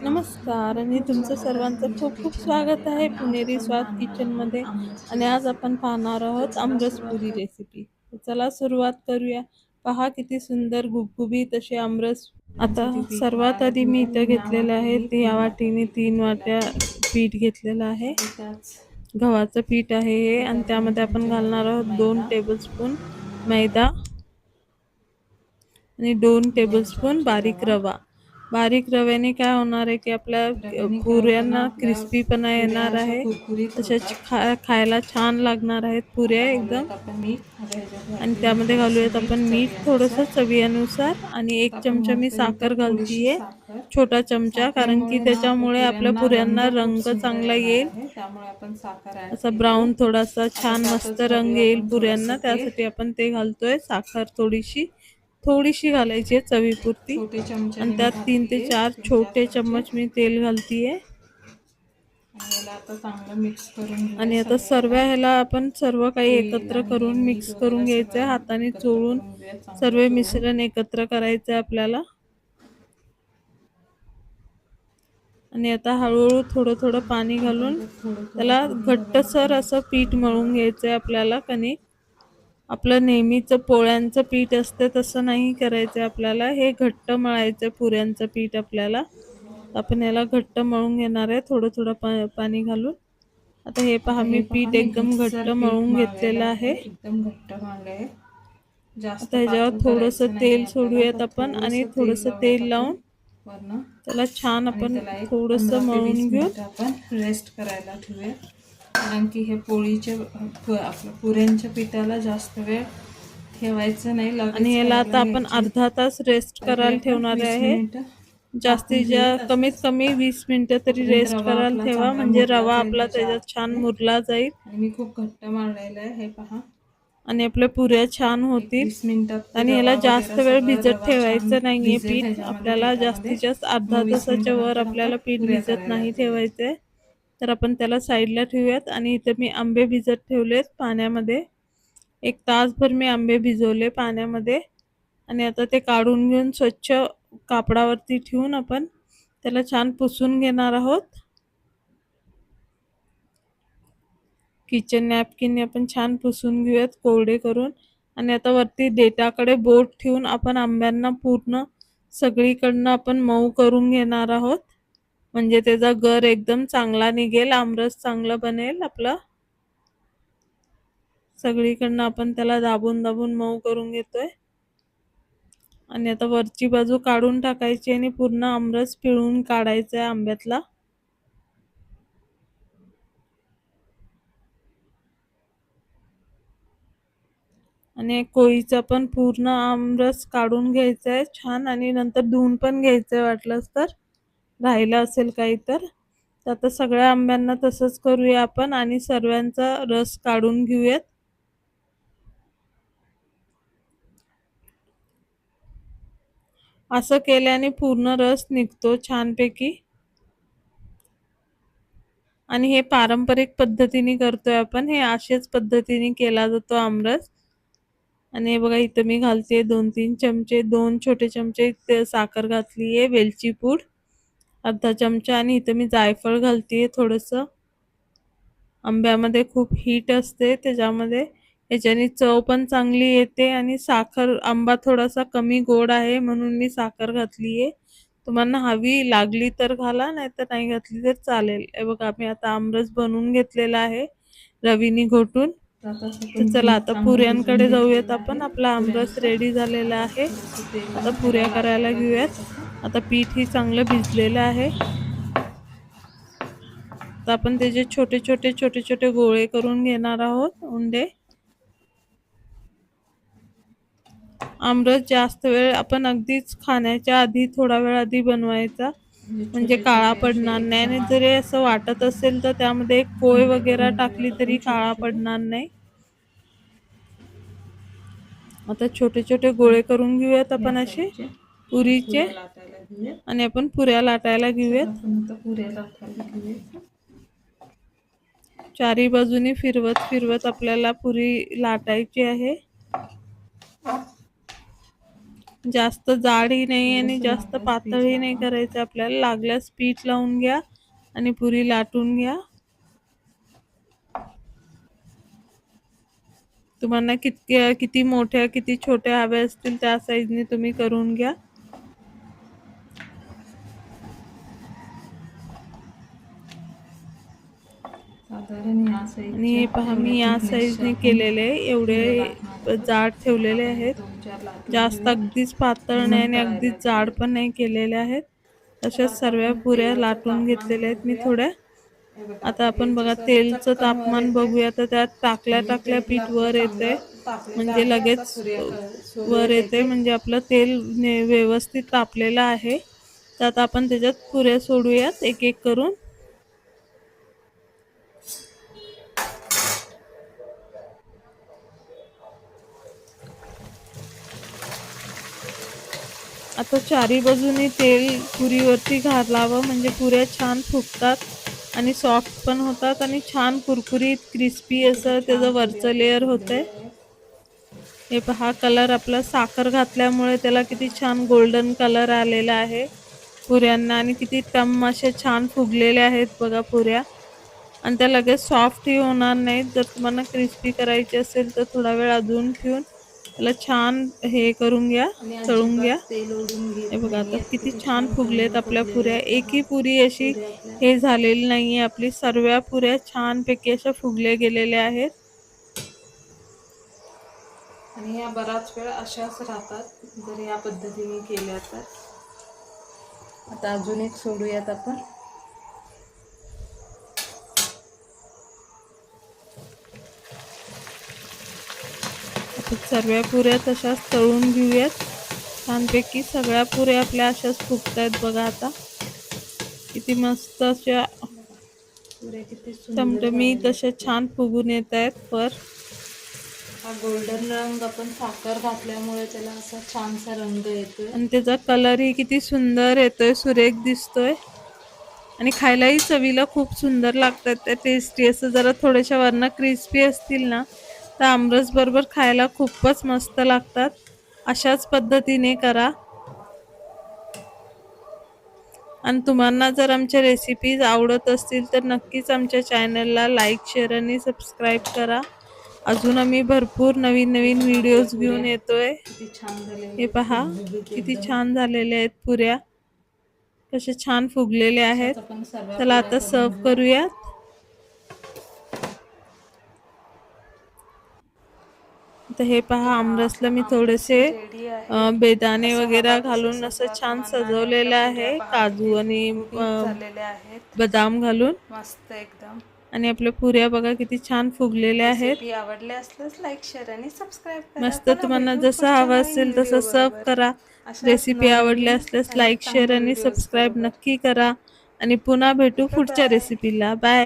नमस्कार आणि तुमचं सर्वांचं खूप खूप स्वागत आहे पुणेरी स्वाद किचनमध्ये. आणि आज आपण पाहणार आहोत आमरसपुरी रेसिपी. तर चला सुरुवात करूया. पहा किती सुंदर गुबगुबीत असे आमरस. आता सर्वात आधी मी इथं घेतलेलं आहे ते या वाटीने 3 वाट्या पीठ घेतलेलं आहे. गव्हाचं पीठ आहे हे, आणि त्यामध्ये आपण घालणार आहोत 2 टेबलस्पून मैदा आणि 2 टेबलस्पून बारीक रवा. बारीक रव्याने काय होणार आहे की आपल्या पुऱ्यांना क्रिस्पीपणा येणार आहे, तसेच खायला छान लागणार आहेत पुऱ्या एकदम. आणि त्यामध्ये घालूयात आपण मीठ थोडंसं चवीनुसार, आणि 1 चमचा मी साखर घालतीये, छोटा चमचा, कारण की त्याच्यामुळे आपल्या पुऱ्यांना रंग चांगला येईल. असा ब्राऊन थोडासा छान मस्त रंग येईल पुऱ्यांना, त्यासाठी आपण ते घालतोय. साखर थोडीशी थोडीशी घालायची आहे चवीपुरती. आणि त्यात 3 ते 4 छोटे चम्मच मी तेल घालतीये. आता चांगलं मिक्स करून आणि आता ह्याला आपण सर्व काही एकत्र करून मिक्स करून घ्यायचंय. हाताने चोळून सर्व मिश्रण एकत्र करायचंय आपल्याला. आणि आता हळूहळू थोडं थोडं पाणी घालून त्याला घट्टसर असं पीठ मळून घ्यायचंय आपल्याला. कणिक आपलं नेहमीचं पोळ्यांचं पीठ असतं तसं नाही करायचं आपल्याला, हे घट्ट मळायचं पुऱ्यांचं पीठ आपल्याला. आपण याला घट्ट मळून घेणार आहे थोडं थोडं पाणी घालून. आता हे पहा, मी पीठ एकदम घट्ट मळून घेतलेलं आहे. एकदम घट्ट मळलंय. जास्त आता ह्याच्यावर पातळ थोडंसं करायचं नाही तेल आपल्याला, सोडूयात तर आपण, आणि थोडंसं थोडंसं तेल तेल लावून वरनं त्याला छान आणि आपण त्याला एक थोडंसं 15 ते मळून 20 घेऊ. मिनिटं आपण रेस्ट करायला ठेवूया. कारण की हे आपल्या पुऱ्यांच्या पिठाला जास्त वेळ ठेवायचं नाही, लगेच आणि याला करायला आता आपण घ्यायचे. अर्धा तास रेस्ट तर हे करायला आपण ठेवणार 20 आहे. मिनिटं झाकून ठेवूयात कमीत असंच. कमी 20 मिनिटं तरी तोपर्यंत रेस्ट रवा करायला आपला ठेवा, चांगला म्हणजे मुरला रवा जाईल आपला त्याच्या त्याच्यात छान आतमध्ये. मुरला जाईल आणि मी खूप घट्ट मळलेलं आहे, हे पहा. आणि आपल्या पुऱ्या छान एक होतील. 20 मिनिटात ते आणि याला रवा जास्त वगैरे वेळ सगळं भिजत रवा छान ठेवायचं नाहीये भिजेल पीठ. ह्याच्यामध्ये आपल्याला पिठामध्ये. जास्तीत जास्त अर्धा मग 20 तासाच्या वर मिनिटानंतर आपण आपल्याला पीठ पुऱ्या भिजत करायला नाही जाऊया. ठेवायचंय. तर आपण त्याला साईडला ठेवूयात. आणि इथे मी आंबे भिजत ठेवलेत पाण्यामध्ये. 1 तासभर मी आंबे भिजवले पाण्यामध्ये. आणि आता ते काढून घेऊन स्वच्छ कापडावरती ठेवून आपण त्याला छान पुसून घेणार आहोत. किचन नॅपकिनने आपण छान पुसून घेऊयात कोरडे करून. आणि आता वरती देठाकडे बोट ठेवून आपण आंब्यांना पूर्ण सगळीकडनं आपण मऊ करून घेणार आहोत, म्हणजे त्याचा गर एकदम चांगला निघेल, आमरस चांगला बनेल आपला. सगळीकडनं आपण त्याला दाबून दाबून मऊ करून घेतोय. आणि आता वरची बाजू काढून टाकायची आणि पूर्ण आमरस पिळून काढायचा आहे आंब्यातला. आणि कोळीचा पण पूर्ण आमरस काढून घ्यायचा आहे छान, आणि नंतर धुवून पण घ्यायचंय वाटलंच तर, राहिलं असेल काही तर. आता सगळ्या आंब्यांना तसंच करूया आपण, आणि सर्वांचा रस काढून घेऊयात. असं केल्याने पूर्ण रस निघतो छानपैकी. आणि हे पारंपरिक पद्धतीने करतोय आपण, हे अशाच पद्धतीने केला जातो आमरस. आणि हे बघा, इथं मी घालते 2-3 चमचे, 2 छोटे चमचे साखर घातली आहे, वेलची पूड अर्धा चमचा, आणि इथं मी जायफळ घालतीये थोडंसं. आंब्यामध्ये खूप हीट असते त्याच्यामध्ये, याच्याने चव पण चांगली येते. आणि आंबा थोडासा कमी गोड आहे म्हणून मी साखर घातलीये. तुम्हाला हवी लागली तर घाला, नाही तर नाही घातली तर चालेल. हे बघा, मी आता आमरस बनवून घेतलेला आहे रवीने घोटून. तर चला आता पुऱ्यांकडे जाऊयात आपण. आपला आमरस रेडी झालेला आहे. आता पुऱ्या करायला घेऊयात. आता पीठ ही चांगलं भिजलेलं आहे. तर आपण त्याचे छोटे छोटे गोळे करून घेणार आहोत, उंडे. आमरस जास्त वेळ आपण अगदीच खाण्याच्या आधी थोडा वेळ आधी बनवायचा, म्हणजे छोटे काळा छोटे असे पडणार नाही. आणि एकदम जरी असं वाटत असेल तर त्यामध्ये एक पोय उंडे वगैरे करून टाकली घेऊयात आपण तरी छोटे काळा छोटे. पडणार नाही. आता छोटे छोटे गोळे करून घेऊयात या आपण असे साईडचे पुरीचे. पुऱ्या लाटायला घेऊयात. आणि आपण पुऱ्या लाटायला चला घेऊयात. आपण आता पुऱ्या लाटायला घेऊयात. चारी बाजूनी फिरवत फिरवत आपल्याला पुरी लाटायची आहे. जास्त जाडही नाही आणि थोडंसं जास्त लागलंच पीठ पातळही नाही लावा. करायचं आपल्याला. लागल्यास पीठ लावून घ्या आणि पुरी लाटून घ्या. तुम्हाला किती मोठ्या किती छोट्या हव्या असतील त्या साईजने तुम्ही करून घ्या. साधारण या आणि साईजच्या हे पहा एवढ्या मी या थिकनेसच्या साईजने आपण केलेले पुऱ्या एवढे लाटणार आहोत. जाड ठेवलेले आपण आहेत. 2-4 लाटून जास्त घेऊया अगदीच पातळ आणि नाही मग आणि तळायला अगदीच जाड घेऊया. पण नाही केलेले आहेत. तर तशाच आता सर्व आपण पुऱ्या तेलाचं लाटून तापमान घेतलेल्या आहेत मी बघूया. थोड्या. हे बघा आता आता हे आपण बघा जसं तेलचं चटकन वर तापमान येते बघूया. तर त्यात टाकल्या आणि टाकल्या तेल पीठ आपलं वर येते. चांगलं तापलेलं म्हणजे आहे. आता लगेच वर सोडूयात येते. एक-एक. म्हणजे आपलं तेल व्यवस्थित तापलेलं आहे. तर आता आपण त्याच्यात पुऱ्या सोडूयात एक एक करून. आता चारी बाजूनी तेल पुरीवरती घालावं म्हणजे पुऱ्या छान फुगतात आणि सॉफ्ट पण होतात आणि छान कुरकुरीत क्रिस्पी किती असं छान त्याचं पुरी वरचं आपल्या लेअर होतंय. फुगलेल्या आहेत. हे पहा कलर आपला साखर घातल्यामुळे त्याला किती छान गोल्डन कलर आलेला आहे पुऱ्यांना आणि किती टम अशा छान फुगलेल्या आहेत बघा पुऱ्या. आणि त्या लगेच सॉफ्टही होणार नाहीत. जर तुम्हाला क्रिस्पी करायची असेल तर थोडा वेळ अजून ठेवून त्याला छान हे करून घ्या, आणि तळून अजिबात घ्या. तेल ओढून हे घेत बघा आता नाहीये. किती किती छान छान फुगलेत टम्म आपल्या फुगलेले पुऱ्या. आहेत बघा. एकही पुरी अशी पुऱ्या आपल्या हे झालेली नाहीये. आपली सर्व पुऱ्या छानपैकी अशा फुगल्या गेलेल्या आहेत. आणि ह्या बराच वेळ अशाच राहतात जर या पद्धतीने केल्या तर. आता अजून एक सोडूयात आपण. आता सर्व पुऱ्या तशाच तळून घेऊयात. छानपैकी सगळ्या पुऱ्या आपल्या अशाच फुगतायत बघा आता. किती मस्त अशा पुऱ्या किती सुंदर टमटमीत झालेल्या अशा आहेत आपल्या. छान फुगून येत आहेत वर. हा गोल्डन रंग आपण साखर घातल्यामुळे त्याला असा छानसा रंग येतोय. आणि त्याचा कलरही किती सुंदर येतोय, सुरेख दिसतोय आणि खायलाही चवीला खूप सुंदर लागतात त्या. टेस्टी असं जरा थोड्याशा वरनं क्रिस्पी असतील ना तर आमरस बरोबर खायला खूपच मस्त लागतात. अशाच पद्धतीने करा. आणि तुम्हाला जर आमच्या रेसिपीज आवडत असतील तर नक्कीच आमच्या चॅनलला लाईक, शेअर आणि सबस्क्राईब करा. अजून आम्ही भरपूर नवीन हे नवीन बघा आपल्या व्हिडिओज पुऱ्या घेऊन येतोय. किती छान झालेल्या हे आहेत. पहा गुबगुबीत किती एकदम. छान झालेल्या आहेत पुऱ्या. कशा छान फुगलेले आहेत. अशाच आपण सर्व चला पुऱ्या आता करून सर्व घेऊया. करूयात. तर हे पहा बघा आमरसला आपला मी आमरस थोडेसे ही रेडी आहे. बेदाणे असं वगैरे हवा तसं घालून असं सजवा छान तुम्हाला आणि आपल्या सजवलेलं पुऱ्या आहे. पहा काजू किती आणि गुबगुबीत झालेल्या आहेत. बदाम घालून. मस्त एकदम. आणि आपल्या पुऱ्या बघा किती छान फुगलेल्या आहेत. रेसिपी आवडली असल्यास लाईक, शेअर आणि सबस्क्राईब करा. मस्त पुन्हा तुम्हाला भेटू जसं पुढच्या हवं नवीन असेल व्हिडिओ तसं सर्व बरोबर. करा. अशाच रेसिपी आवडली नवनवीन असल्यास आणि लाईक, शेअर चांगले आणि व्हिडिओज सबस्क्राईब बरोबर. नक्की करा. आणि पुन्हा भेटू पुढच्या बाय. रेसिपीला. बाय.